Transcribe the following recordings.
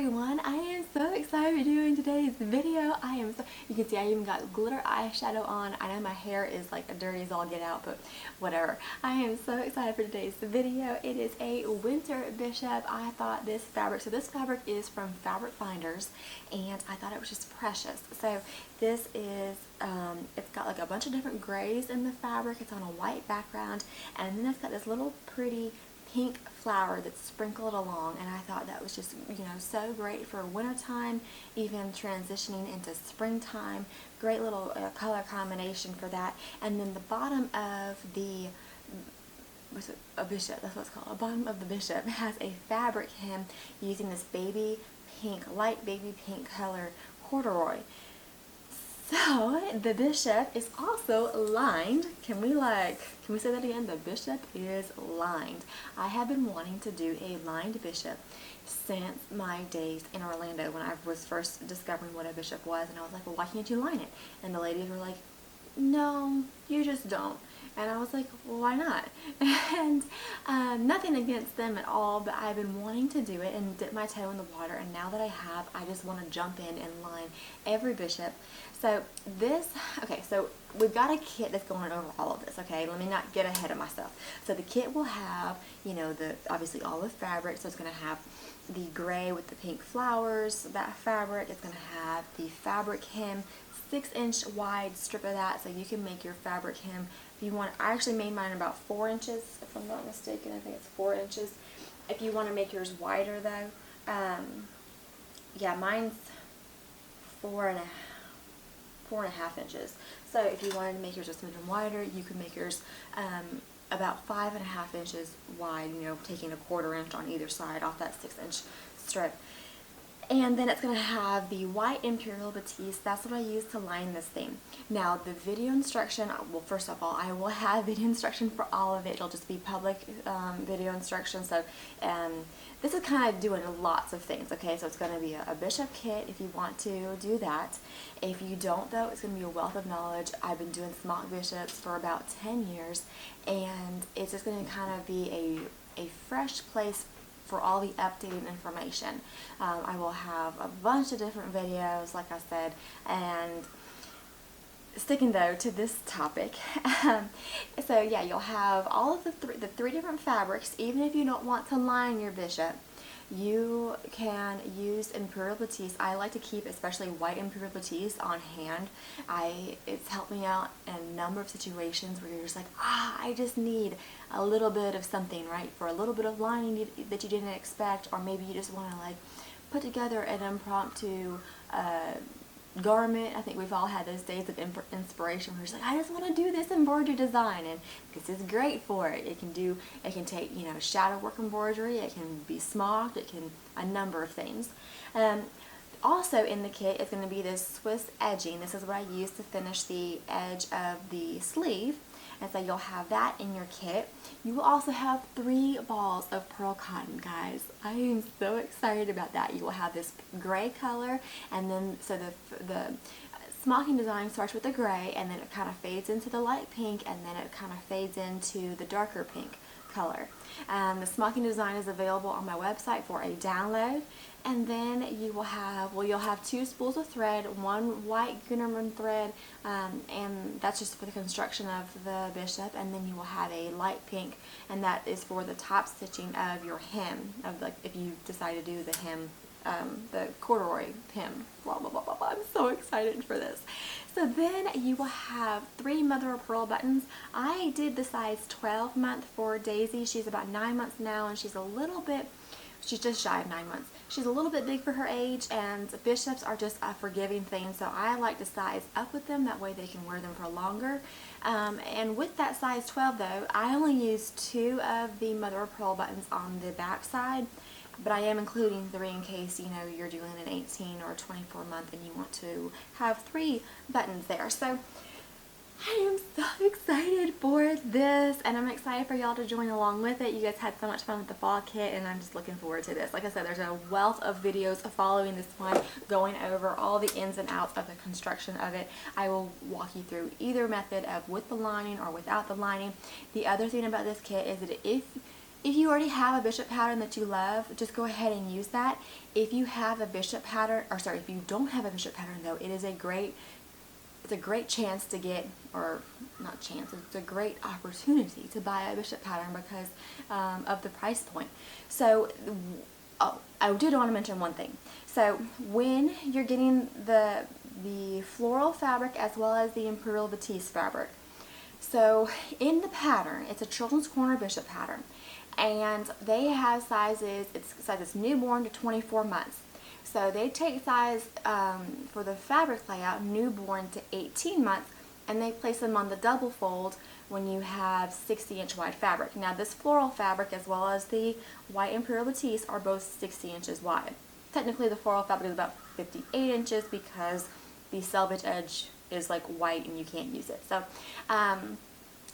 everyone, I am so excited to be doing today's video. You can see I even got glitter eyeshadow on. I know my hair is like dirty as all get out, but whatever. I am so excited for today's video. It is a winter bishop. I thought this fabric is from Fabric Finders, and I thought it was just precious. So this is, it's got like a bunch of different grays in the fabric. It's on a white background, and then it's got this little pretty pink flower that's sprinkled along, and I thought that was just, so great for wintertime, even transitioning into springtime. Great little color combination for that. And then the bottom of the a bishop, that's what it's called. The bottom of the bishop has a fabric hem using this light baby pink color corduroy. So the bishop is also lined. Can we say that again? The bishop is lined. I have been wanting to do a lined bishop since my days in Orlando when I was first discovering what a bishop was, and I was like, well, why can't you line it? And the ladies were like, no, you just don't. And I was like, well, why not? And nothing against them at all, but I've been wanting to do it and dip my toe in the water, and now that I have, I just want to jump in and line every bishop. So so we've got a kit that's going over all of this, okay? Let me not get ahead of myself. So the kit will have, obviously all the fabric, so it's going to have the gray with the pink flowers, that fabric. It's going to have the fabric hem, 6-inch wide strip of that, so you can make your fabric hem if you want. I actually made mine about 4 inches, if I'm not mistaken. I think it's 4 inches. If you want to make yours wider though, yeah, mine's 4.5 inches. So if you wanted to make yours a smidgen wider, you could make yours about 5.5 inches wide, taking a 1/4 inch on either side off that 6-inch strip. And then it's going to have the white Imperial Batiste. That's what I use to line this thing. Now, the video instruction, well, first of all, I will have video instruction for all of it. It'll just be public video instruction. So this is kind of doing lots of things, okay? So it's going to be a bishop kit if you want to do that. If you don't, though, it's going to be a wealth of knowledge. I've been doing smock bishops for about 10 years, and it's just going to kind of be a fresh place for all the updated information. I will have a bunch of different videos, like I said, and sticking though to this topic. So yeah, you'll have all of the three different fabrics. Even if you don't want to line your bishop, you can use Imperial Batiste. I like to keep especially white Imperial Batiste on hand. It's helped me out in a number of situations where you're just like, I just need a little bit of something, right? For a little bit of lining that you didn't expect, or maybe you just want to put together an impromptu garment. I think we've all had those days of inspiration where you're just like, I just want to do this embroidery design, and this is great for it. It can take, shadow work embroidery, it can be smocked, a number of things. Also in the kit is going to be this Swiss edging. This is what I use to finish the edge of the sleeve. And so you'll have that in your kit. You will also have 3 balls of pearl cotton, guys. I am so excited about that. You will have this gray color, and then so the smocking design starts with the gray, and then it kind of fades into the light pink, and then it kind of fades into the darker pink color. The smocking design is available on my website for a download. And then you'll have 2 spools of thread, 1 white Gunnerman thread, and that's just for the construction of the bishop. And then you will have a light pink, and that is for the top stitching of your hem, if you decide to do the hem, the corduroy hem, blah, blah, blah, blah, blah. I'm so excited for this. So then you will have 3 mother of pearl buttons. I did the size 12 month for Daisy. She's about 9 months now, and she's just shy of 9 months. She's a little bit big for her age, and bishops are just a forgiving thing, so I like to size up with them. That way they can wear them for longer. And with that size 12 though, I only use 2 of the mother of pearl buttons on the back side, but I am including 3 in case you're doing an 18 or 24 month and you want to have 3 buttons there. So I am so excited for this, and I'm excited for y'all to join along with it. You guys had so much fun with the fall kit, and I'm just looking forward to this. Like I said, there's a wealth of videos following this one, going over all the ins and outs of the construction of it. I will walk you through either method of with the lining or without the lining. The other thing about this kit is that if if you already have a bishop pattern that you love, just go ahead and use that. If you have a bishop pattern, or sorry, if you don't have a bishop pattern though, it's a great chance to get, or not chance, it's a great opportunity to buy a bishop pattern because of the price point. So, oh, I did want to mention one thing. So when you're getting the floral fabric as well as the Imperial Batiste fabric, so in the pattern, it's a Children's Corner bishop pattern, and they have sizes, it's sizes newborn to 24 months. So they take size for the fabric layout newborn to 18 months, and they place them on the double fold when you have 60-inch wide fabric. Now this floral fabric as well as the white Imperial Batiste are both 60 inches wide. Technically the floral fabric is about 58 inches because the selvage edge is like white and you can't use it.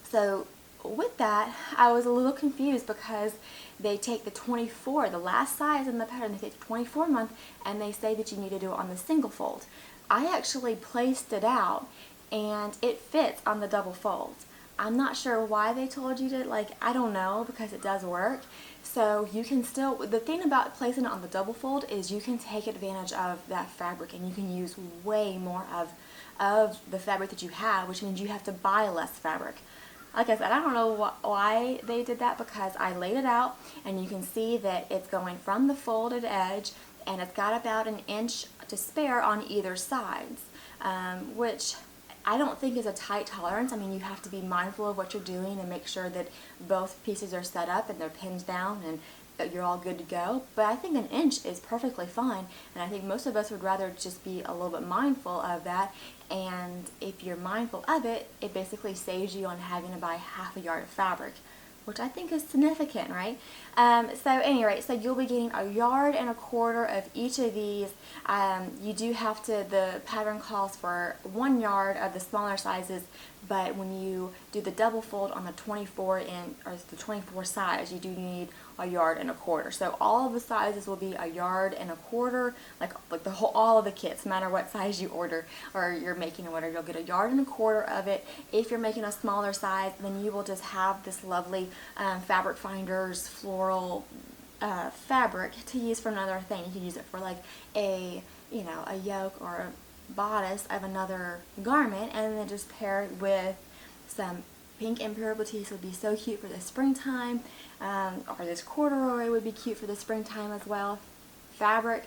So with that, I was a little confused because they take the 24, the last size in the pattern, they take the 24 month, and they say that you need to do it on the single fold. I actually placed it out and it fits on the double folds. I'm not sure why they told you to, like, I don't know, because it does work. So you can still, the thing about placing it on the double fold is you can take advantage of that fabric and you can use way more of the fabric that you have, which means you have to buy less fabric. Like I said, I don't know why they did that, because I laid it out and you can see that it's going from the folded edge and it's got about an inch to spare on either sides, which I don't think is a tight tolerance. I mean, you have to be mindful of what you're doing and make sure that both pieces are set up and they're pinned down and that you're all good to go. But I think an inch is perfectly fine, and I think most of us would rather just be a little bit mindful of that. And if you're mindful of it, it basically saves you on having to buy half a yard of fabric, which I think is significant, right? So anyway, so you'll be getting 1.25 yards of each of these. You do have to, the pattern calls for 1 yard of the smaller sizes, but when you do the double fold on the 24 or the 24 size, you do need 1.25 yards. So all of the sizes will be 1.25 yards, like the whole, all of the kits, no matter what size you order or you're making or whatever. You'll get 1.25 yards of it. If you're making a smaller size, then you will just have this lovely Fabric Finders floral fabric to use for another thing. You can use it for like a yoke or a bodice of another garment, and then just pair it with some pink Imperial Batiste would be so cute for the springtime, or this corduroy would be cute for the springtime as well. Fabric,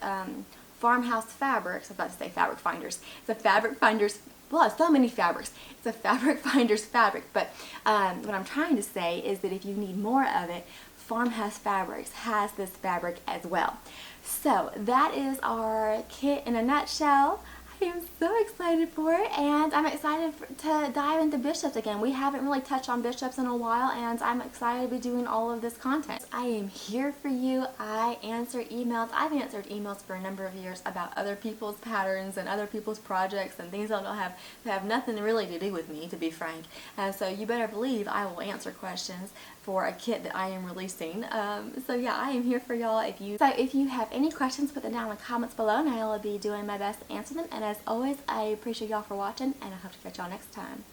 Farmhouse Fabrics, I was about to say Fabric Finders. It's a Fabric Finders, well, so many fabrics. It's a Fabric Finders fabric, but what I'm trying to say is that if you need more of it, Farmhouse Fabrics has this fabric as well. So that is our kit in a nutshell. I am so excited for it, and I'm excited to dive into bishops again. We haven't really touched on bishops in a while, and I'm excited to be doing all of this content. I am here for you. I answer emails. I've answered emails for a number of years about other people's patterns and other people's projects and things that have nothing really to do with me, to be frank. And so you better believe I will answer questions for a kit that I am releasing. So yeah, I am here for y'all. If you have any questions, put them down in the comments below, and I will be doing my best to answer them. And as always, I appreciate y'all for watching, and I hope to catch y'all next time.